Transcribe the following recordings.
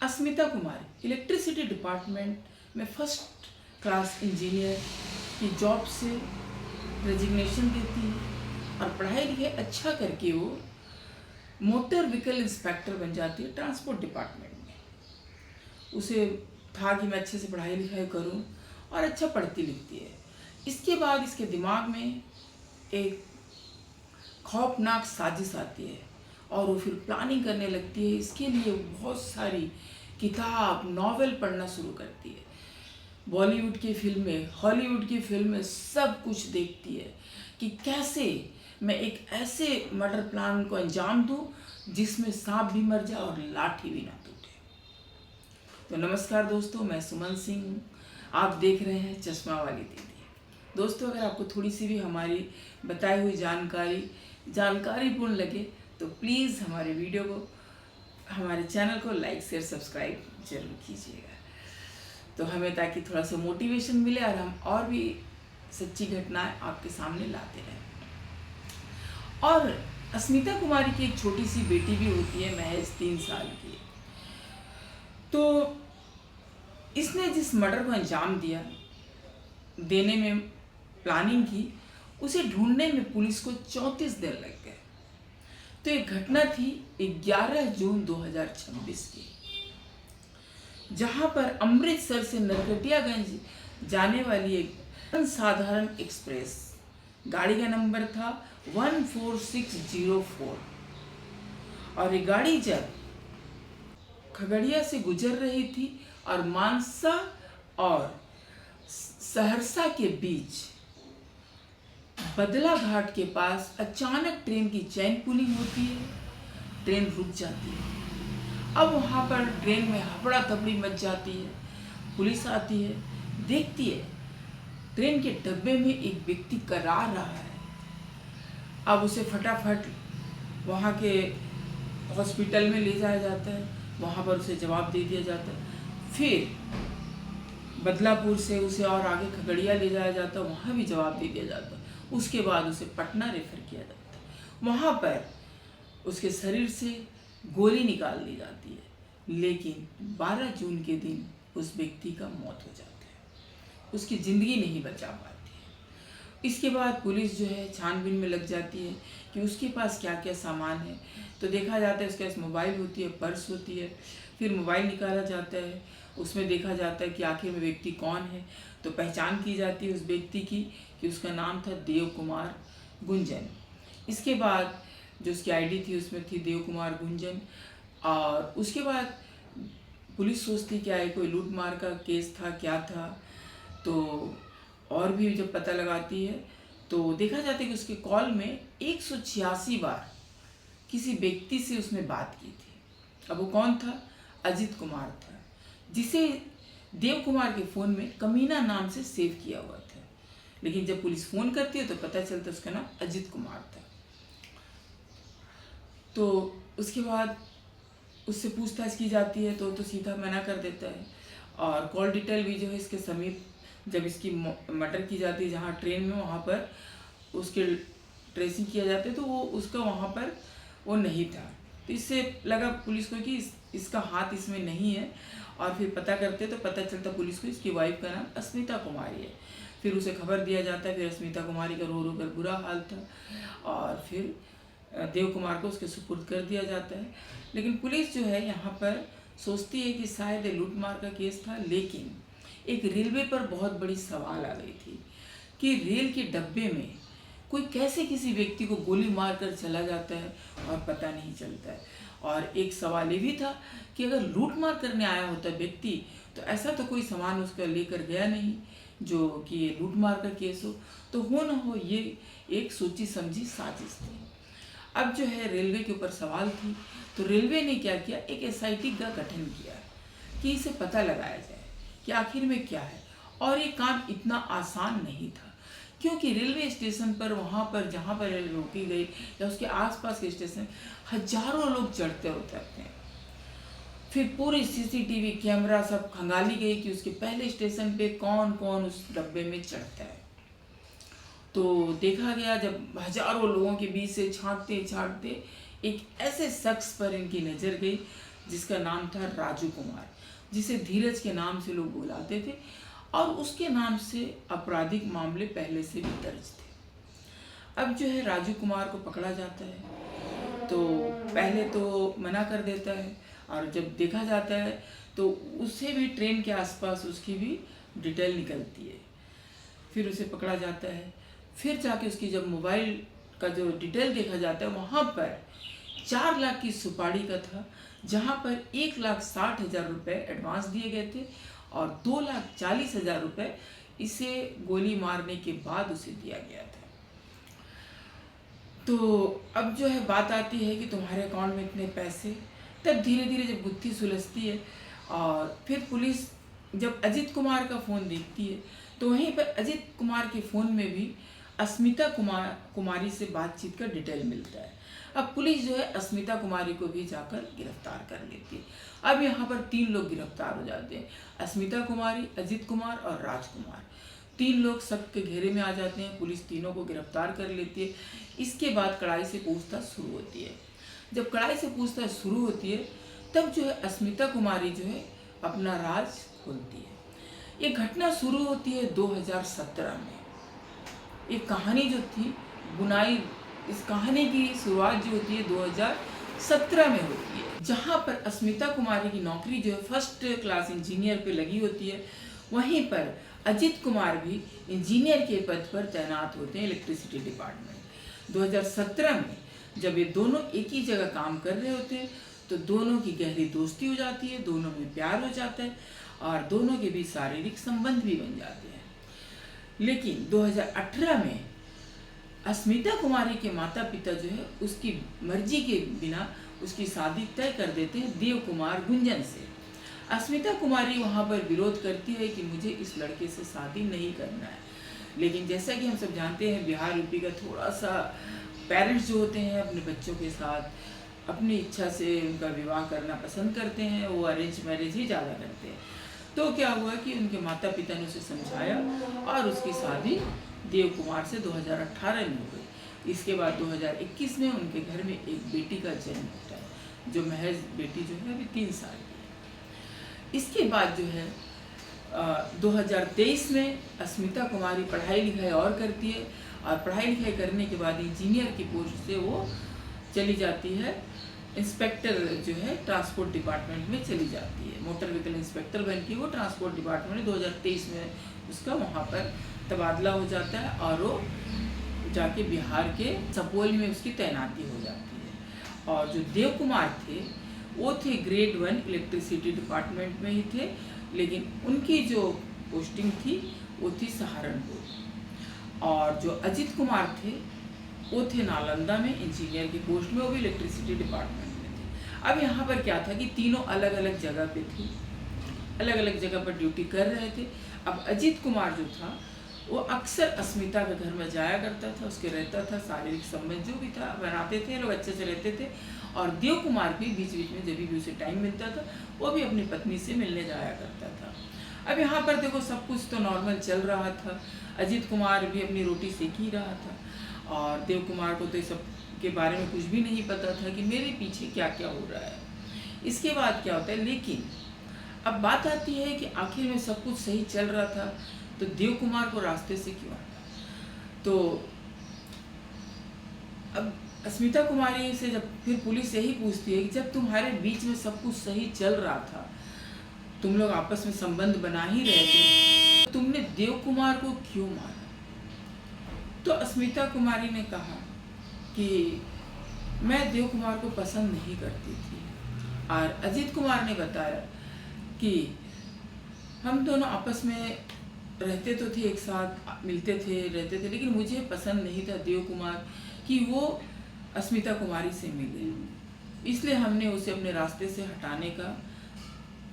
अस्मिता कुमारी electricity department में first class engineer की job से रेजिग्नेशन देती है और पढ़ाई लिखाई अच्छा करके वो मोटर व्हीकल इंस्पेक्टर बन जाती है ट्रांसपोर्ट डिपार्टमेंट में। उसे था कि मैं अच्छे से पढ़ाई लिखाई करूं और अच्छा पढ़ती लिखती है। इसके बाद इसके दिमाग में एक खौफनाक साजिश आती है और वो फिर प्लानिंग करने लगती है। इसके लिए बहुत सारी किताब नॉवेल पढ़ना शुरू करती है। बॉलीवुड की फिल्में, हॉलीवुड की फिल्में सब कुछ देखती है कि कैसे मैं एक ऐसे मर्डर प्लान को अंजाम दूं जिसमें सांप भी मर जाए और लाठी भी ना टूटे। तो नमस्कार दोस्तों, मैं सुमन सिंह, आप देख रहे हैं चश्मा वाली दीदी। दोस्तों, अगर आपको थोड़ी सी भी हमारी बताई हुई जानकारीपूर्ण लगे तो प्लीज़ हमारे वीडियो को, हमारे चैनल को लाइक शेयर सब्सक्राइब जरूर कीजिएगा, तो हमें ताकि थोड़ा सा मोटिवेशन मिले और हम और भी सच्ची घटनाएं आपके सामने लाते रहें। और अस्मिता कुमारी की एक छोटी सी बेटी भी होती है, महज 3 साल की। तो इसने जिस मर्डर को अंजाम देने में प्लानिंग की, उसे ढूंढने में पुलिस को 34 दिन लग गए। तो एक घटना थी 11 जून 2026 की, जहां पर अमृतसर से नरकटियागंज जाने वाली एक असाधारण एक्सप्रेस, गाड़ी का नंबर था 14604, और ये गाड़ी जब खगड़िया से गुजर रही थी और मानसा और सहरसा के बीच बदला घाट के पास अचानक ट्रेन की चेन पुलिंग होती है। ट्रेन रुक जाती है। अब वहाँ पर ट्रेन में हफड़ा तफड़ी मच जाती है। पुलिस आती है, देखती है ट्रेन के डब्बे में एक व्यक्ति करार रहा है। अब उसे फटाफट वहाँ के हॉस्पिटल में ले जाया जाता है, वहाँ पर उसे जवाब दे दिया जाता है। फिर बदलापुर से उसे और आगे खगड़िया ले जाया जाता है, वहाँ भी जवाब दे दिया जाता है। उसके बाद उसे पटना रेफर किया जाता है। वहाँ पर उसके शरीर से गोली निकाल ली जाती है, लेकिन 12 जून के दिन उस व्यक्ति का मौत हो जाती है, उसकी ज़िंदगी नहीं बचा पाती है। इसके बाद पुलिस जो है छानबीन में लग जाती है कि उसके पास क्या क्या सामान है। तो देखा जाता है उसके पास मोबाइल होती है, पर्स होती है। फिर मोबाइल निकाला जाता है, उसमें देखा जाता है कि आखिर में व्यक्ति कौन है। तो पहचान की जाती है उस व्यक्ति की कि उसका नाम था देव कुमार गुंजन। इसके बाद जो उसकी आईडी थी उसमें थी देव कुमार गुंजन। और उसके बाद पुलिस सोचती क्या है, कोई लूट मार का केस था, क्या था। तो और भी जब पता लगाती है तो देखा जाता है कि उसके कॉल में 186 बार किसी व्यक्ति से उसने बात की थी। अब वो कौन था? अजित कुमार था, जिसे देव कुमार के फ़ोन में कमीना नाम से सेव किया हुआ था। लेकिन जब पुलिस फ़ोन करती है तो पता चलता है उसका नाम अजित कुमार था। तो उसके बाद उससे पूछताछ की जाती है तो सीधा मना कर देता है। और कॉल डिटेल भी जो है इसके समीप जब इसकी मर्डर की जाती है, जहाँ ट्रेन में, वहाँ पर उसके ट्रेसिंग किया जाता है तो वो उसका वहाँ पर वो नहीं था। तो इससे लगा पुलिस को कि इसका हाथ इसमें नहीं है। और फिर पता करते तो पता चलता पुलिस को इसकी वाइफ का नाम अस्मिता कुमारी है। फिर उसे खबर दिया जाता है। फिर अस्मिता कुमारी का रो रो कर बुरा हाल था और फिर देव कुमार को उसके सुपुर्द कर दिया जाता है। लेकिन पुलिस जो है यहाँ पर सोचती है कि शायद ये लूटमार का केस था। लेकिन एक रेलवे पर बहुत बड़ी सवाल आ गई थी कि रेल के डब्बे में कोई कैसे किसी व्यक्ति को गोली मार कर चला जाता है और पता नहीं चलता है। और एक सवाल ये भी था कि अगर लूट मार करने आया होता व्यक्ति तो ऐसा तो कोई सामान उसका लेकर गया नहीं जो कि ये लूट मार का केस हो। तो हो न हो ये एक सोची समझी साजिश थी। अब जो है रेलवे के ऊपर सवाल थी, तो रेलवे ने क्या किया, एक एसआईटी का गठन किया कि इसे पता लगाया जाए कि आखिर में क्या है। और ये काम इतना आसान नहीं था, क्योंकि रेलवे स्टेशन पर, वहाँ पर जहाँ पर रेल रोकी गई या उसके आसपास के स्टेशन, हजारों लोग चढ़ते उतरते हैं। फिर पूरी सीसीटीवी कैमरा सब खंगाली गई कि उसके पहले स्टेशन पे कौन कौन उस डब्बे में चढ़ता है। तो देखा गया, जब हजारों लोगों के बीच से छांटते छांटते एक ऐसे शख्स पर इनकी नज़र गई जिसका नाम था राजू कुमार, जिसे धीरज के नाम से लोग बुलाते थे, और उसके नाम से आपराधिक मामले पहले से भी दर्ज थे। अब जो है राजू कुमार को पकड़ा जाता है, तो पहले तो मना कर देता है, और जब देखा जाता है तो उससे भी ट्रेन के आसपास उसकी भी डिटेल निकलती है। फिर उसे पकड़ा जाता है, फिर जाके उसकी जब मोबाइल का जो डिटेल देखा जाता है, वहाँ पर 4 लाख की सुपारी का था, जहाँ पर 1,60,000 रुपये एडवांस दिए गए थे और 2,40,000 रुपये इसे गोली मारने के बाद उसे दिया गया था। तो अब जो है बात आती है कि तुम्हारे अकाउंट में इतने पैसे। तब धीरे धीरे जब गुत्थी सुलझती है और फिर पुलिस जब अजित कुमार का फ़ोन देखती है, तो वहीं पर अजित कुमार के फ़ोन में भी अस्मिता कुमारी से बातचीत का डिटेल मिलता है। अब पुलिस जो है अस्मिता कुमारी को भी जाकर गिरफ्तार कर लेती है। अब यहाँ पर 3 लोग गिरफ्तार हो जाते हैं, अस्मिता कुमारी, अजित कुमार और राजकुमार। 3 लोग शक के घेरे में आ जाते हैं, पुलिस तीनों को गिरफ्तार कर लेती है। इसके बाद कड़ाई से पूछताछ शुरू होती है। जब कड़ाई से पूछताछ शुरू होती है, तब जो है अस्मिता कुमारी जो है अपना राज खोलती है। ये घटना शुरू होती है 2017 में। एक कहानी जो थी बुनाई, इस कहानी की शुरुआत जो होती है 2017 में होती है, जहाँ पर अस्मिता कुमारी की नौकरी जो है फर्स्ट क्लास इंजीनियर पे लगी होती है। वहीं पर अजित कुमार भी इंजीनियर के पद पर तैनात होते हैं इलेक्ट्रिसिटी डिपार्टमेंट। 2017 में जब ये दोनों एक ही जगह काम कर रहे होते हैं, तो दोनों की गहरी दोस्ती हो जाती है, दोनों में प्यार हो जाता है और दोनों के बीच शारीरिक संबंध भी बन जाते हैं। लेकिन 2018 में अस्मिता कुमारी के माता पिता जो है उसकी मर्जी के बिना उसकी शादी तय कर देते हैं देव कुमार गुंजन से। अस्मिता कुमारी वहाँ पर विरोध करती है कि मुझे इस लड़के से शादी नहीं करना है। लेकिन जैसा कि हम सब जानते हैं, बिहार यूपी का थोड़ा सा पेरेंट्स जो होते हैं अपने बच्चों के साथ अपनी इच्छा से उनका विवाह करना पसंद करते हैं, वो अरेंज मैरिज ही ज़्यादा करते हैं। तो क्या हुआ कि उनके माता पिता ने उसे समझाया और उसकी शादी देव कुमार से 2018 में हो गई। इसके बाद 2021 में उनके घर में एक बेटी का जन्म होता है, जो महज बेटी जो है अभी 3 साल की है। इसके बाद जो है 2023 में अस्मिता कुमारी पढ़ाई लिखाई और करती है, और पढ़ाई लिखाई करने के बाद इंजीनियर की पोस्ट से वो चली जाती है, इंस्पेक्टर जो है ट्रांसपोर्ट डिपार्टमेंट में चली जाती है। मोटर व्हीकल इंस्पेक्टर बन के वो ट्रांसपोर्ट डिपार्टमेंट में 2023 में उसका वहाँ पर तबादला हो जाता है और वो जाके बिहार के सुपौल में उसकी तैनाती हो जाती है। और जो देव कुमार थे वो थे ग्रेड 1 इलेक्ट्रिसिटी डिपार्टमेंट में ही थे, लेकिन उनकी जो पोस्टिंग थी वो थी सहारनपुर। और जो अजित कुमार थे वो थे नालंदा में इंजीनियर की पोस्ट में, वो भी इलेक्ट्रिसिटी डिपार्टमेंट में थे। अब यहाँ पर क्या था कि तीनों अलग अलग जगह पे थे, अलग अलग जगह पर ड्यूटी कर रहे थे। अब अजित कुमार जो था वो अक्सर अस्मिता के घर में जाया करता था, उसके रहता था, शारीरिक संबंध जो भी था बनाते थे, लोग अच्छे से रहते थे। और देव कुमार भी बीच बीच में जब भी उसे टाइम मिलता था वो भी अपनी पत्नी से मिलने जाया करता था। अब यहाँ पर देखो सब कुछ तो नॉर्मल चल रहा था, अजित कुमार भी अपनी रोटी सेक ही रहा था, और देव कुमार को तो सब के बारे में कुछ भी नहीं पता था कि मेरे पीछे क्या क्या हो रहा है। इसके बाद क्या होता है, लेकिन अब बात आती है कि आखिर में सब कुछ सही चल रहा था तो देव कुमार को रास्ते से क्यों हटा। तो अब अस्मिता कुमारी से जब फिर पुलिस यही पूछती है कि जब तुम्हारे बीच में सब कुछ सही चल रहा था, तुम लोग आपस में संबंध बना ही रहे थे, तुमने देव कुमार को क्यों मारा। तो अस्मिता कुमारी ने कहा कि मैं देव कुमार को पसंद नहीं करती थी। और अजित कुमार ने बताया कि हम दोनों आपस में रहते तो थे, एक साथ मिलते थे, रहते थे, लेकिन मुझे पसंद नहीं था देव कुमार कि वो अस्मिता कुमारी से मिले, इसलिए हमने उसे अपने रास्ते से हटाने का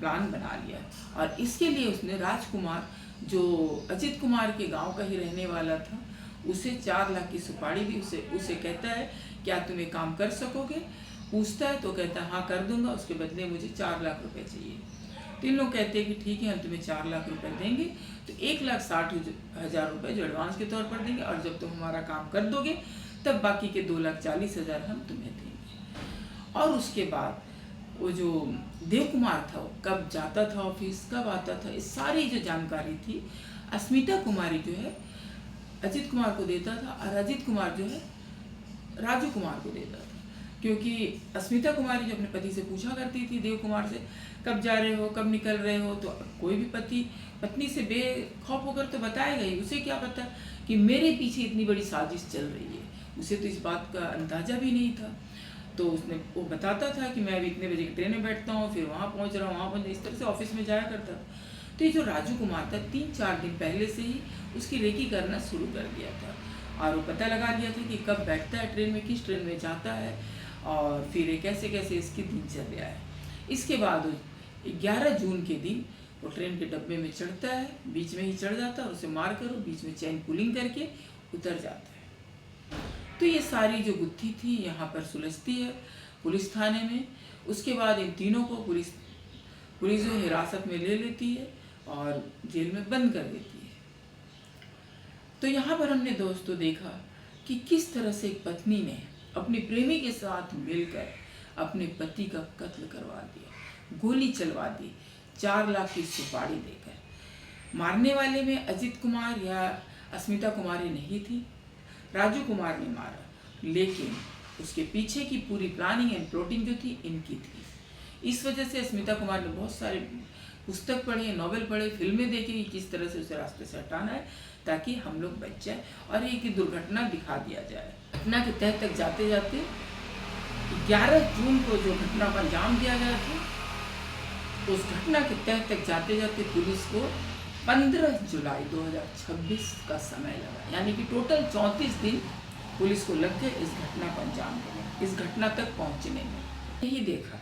प्लान बना लिया। और इसके लिए उसने राजकुमार, जो अजित कुमार के गांव का ही रहने वाला था, उसे 4 लाख की सुपारी दी। उसे कहता है क्या तुम ये काम कर सकोगे, पूछता है तो कहता है हाँ कर दूंगा, उसके बदले मुझे 4 लाख रुपए चाहिए। 3 लोग कहते हैं कि ठीक है हम तुम्हें 4 लाख रुपए देंगे, तो 1,60,000 रुपये जो एडवांस के तौर पर देंगे, और जब तुम हमारा काम कर दोगे तब बाकी के 2,40,000 हम तुम्हें देंगे। और उसके बाद वो जो देव कुमार था वो कब जाता था ऑफिस, कब आता था, इस सारी जो जानकारी थी अस्मिता कुमारी जो है अजित कुमार को देता था, और अजित कुमार जो है राजू कुमार को देता था। क्योंकि अस्मिता कुमारी जो अपने पति से पूछा करती थी देव कुमार से, कब जा रहे हो, कब निकल रहे हो, तो कोई भी पति पत्नी से बेखौफ होकर तो बताएगा ही। उसे क्या पता कि मेरे पीछे इतनी बड़ी साजिश चल रही है, उसे तो इस बात का अंदाजा भी नहीं था। तो उसने वो बताता था कि मैं अभी इतने बजे की ट्रेन में बैठता हूँ, फिर वहाँ पहुँच रहा हूँ, वहाँ पहुँच, इस तरह से ऑफिस में जाया करता था। तो ये जो राजू कुमार था 3-4 दिन पहले से ही उसकी रेकी करना शुरू कर दिया था, और वो पता लगा दिया था कि कब बैठता है ट्रेन में, किस ट्रेन में जाता है, और फिर ये कैसे कैसे इसकी दिनचर्या है। इसके बाद 11 जून के दिन वो ट्रेन के डब्बे में चढ़ता है, बीच में ही चढ़ जाता है और उसे मार कर वो बीच में चैन पुलिंग करके उतर जाता है। तो ये सारी जो गुत्थी थी यहाँ पर सुलझती है पुलिस थाने में। उसके बाद इन तीनों को पुलिस जो हिरासत में ले लेती है और जेल में बंद कर देती है। तो यहाँ पर हमने दोस्तों देखा कि किस तरह से एक पत्नी ने अपनी प्रेमी के साथ मिलकर अपने पति का कत्ल करवा दिया, गोली चलवा दी 4 लाख की सुपारी देकर। मारने वाले में अजित कुमार या अस्मिता कुमारी नहीं थी, राजू कुमार ने मारा, लेकिन उसके पीछे की पूरी प्लानिंग एंड प्लॉटिंग जो थी इनकी थी। इस वजह से अस्मिता कुमार ने बहुत सारे पुस्तक पढ़े, नॉवेल पढ़े, फिल्में देखी कि किस तरह से उसे रास्ते से हटाना है ताकि हम लोग बच जाए और एक दुर्घटना दिखा दिया जाए। घटना के तह तक जाते जाते 11 जून को जो घटना को अंजाम दिया गया था, उस घटना के तह तक जाते जाते पुलिस को 15 जुलाई 2026 का समय लगा, यानी कि टोटल 34 दिन पुलिस को लग गए इस घटना को अंजाम देने, इस घटना तक पहुंचने में। यही देखा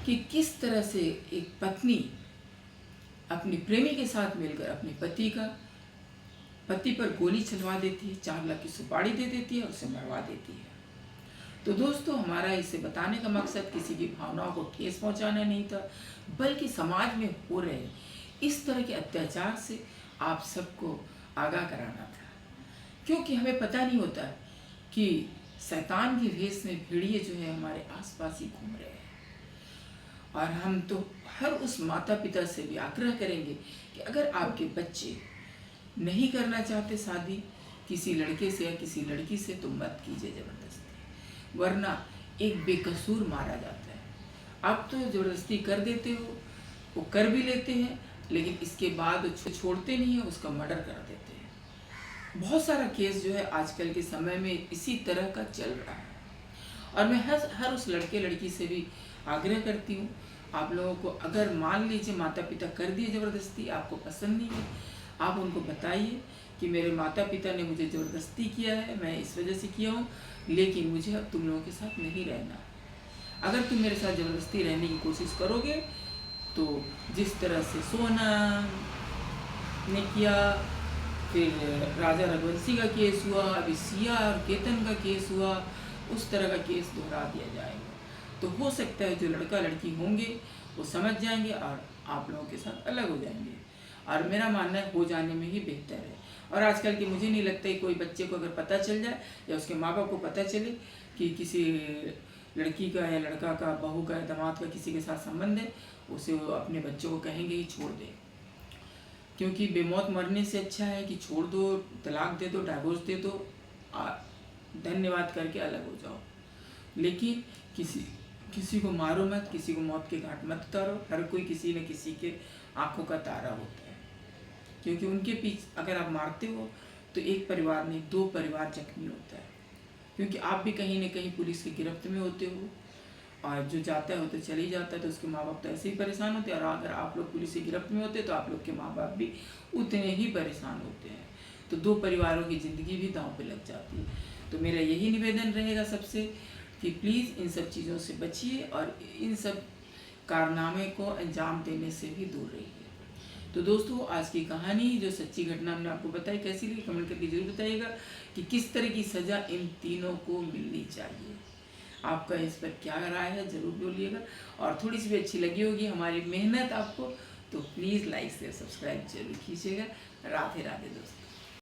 कि किस तरह से एक पत्नी अपनी प्रेमी के साथ मिलकर अपने पति पर गोली चलवा देती है, 4 लाख की सुपारी दे देती है और उसे मरवा देती है। तो दोस्तों हमारा इसे बताने का मकसद किसी की भावनाओं को ठेस पहुंचाना नहीं था, बल्कि समाज में हो रहे इस तरह के अत्याचार से आप सबको आगाह कराना था। क्योंकि हमें पता नहीं होता कि शैतान के भेष में भेड़िए जो है हमारे आसपास ही घूम रहे हैं, और हम तो हर उस माता पिता से भी आग्रह करेंगे कि अगर आपके बच्चे नहीं करना चाहते शादी किसी लड़के से या किसी लड़की से, तो मत कीजिए ज़बरदस्ती, वरना एक बेकसूर मारा जाता है। आप तो ज़बरदस्ती कर देते हो, वो कर भी लेते हैं, लेकिन इसके बाद छोड़ते नहीं है, उसका मर्डर कर देते हैं। बहुत सारा केस जो है आजकल के समय में इसी तरह का चल रहा है, और मैं हर उस लड़के लड़की से भी आग्रह करती हूँ, आप लोगों को अगर मान लीजिए माता पिता कर दिए ज़बरदस्ती, आपको पसंद नहीं है, आप उनको बताइए कि मेरे माता पिता ने मुझे ज़बरदस्ती किया है, मैं इस वजह से किया हूँ, लेकिन मुझे अब तुम लोगों के साथ नहीं रहना। अगर तुम मेरे साथ ज़बरदस्ती रहने की कोशिश करोगे तो जिस तरह से सोना ने किया, फिर राजा रघुवंशी का केस हुआ, अभी सिया और केतन का केस हुआ, उस तरह का केस दोहरा दिया जाएगा। तो हो सकता है जो लड़का लड़की होंगे वो समझ जाएंगे और आप लोगों के साथ अलग हो जाएंगे, और मेरा मानना है हो जाने में ही बेहतर है। और आजकल की मुझे नहीं लगता है कोई बच्चे को अगर पता चल जाए या उसके माँ बाप को पता चले कि किसी लड़की का या लड़का का, बहू का या दामाद का किसी के साथ संबंध है, उसे वो अपने बच्चों को कहेंगे ही छोड़ दे, क्योंकि बेमौत मरने से अच्छा है कि छोड़ दो, तलाक दे दो, डाइवोर्स दे दो, धन्यवाद करके अलग हो जाओ। लेकिन किसी को मारो मत, किसी को मौत के घाट मत उतारो। हर कोई किसी न किसी के आंखों का तारा होता है, क्योंकि उनके पीछे अगर आप मारते हो तो एक परिवार नहीं 2 परिवार जख्मी होता है, क्योंकि आप भी कहीं न कहीं पुलिस की गिरफ्त में होते हो, और जो जाता है वो तो चले ही जाता है, तो उसके माँ बाप तो ऐसे ही परेशान होते हैं, और अगर आप लोग पुलिस की गिरफ्त में होते तो आप लोग के माँ बाप भी उतने ही परेशान होते हैं। तो 2 परिवारों की ज़िंदगी भी दांव पे लग जाती है। तो मेरा यही निवेदन रहेगा सबसे कि प्लीज़ इन सब चीज़ों से बचिए और इन सब कारनामे को अंजाम देने से भी दूर रहिए। तो दोस्तों आज की कहानी जो सच्ची घटना हमने आपको बताई कैसी लगी, कमेंट करके जरूर बताइएगा कि किस तरह की सज़ा इन तीनों को मिलनी चाहिए। आपका इस पर क्या राय है ज़रूर बोलिएगा, और थोड़ी सी भी अच्छी लगी होगी हमारी मेहनत आपको, तो प्लीज़ लाइक शेयर सब्सक्राइब जरूर कीजिएगा। राधे राधे दोस्तों।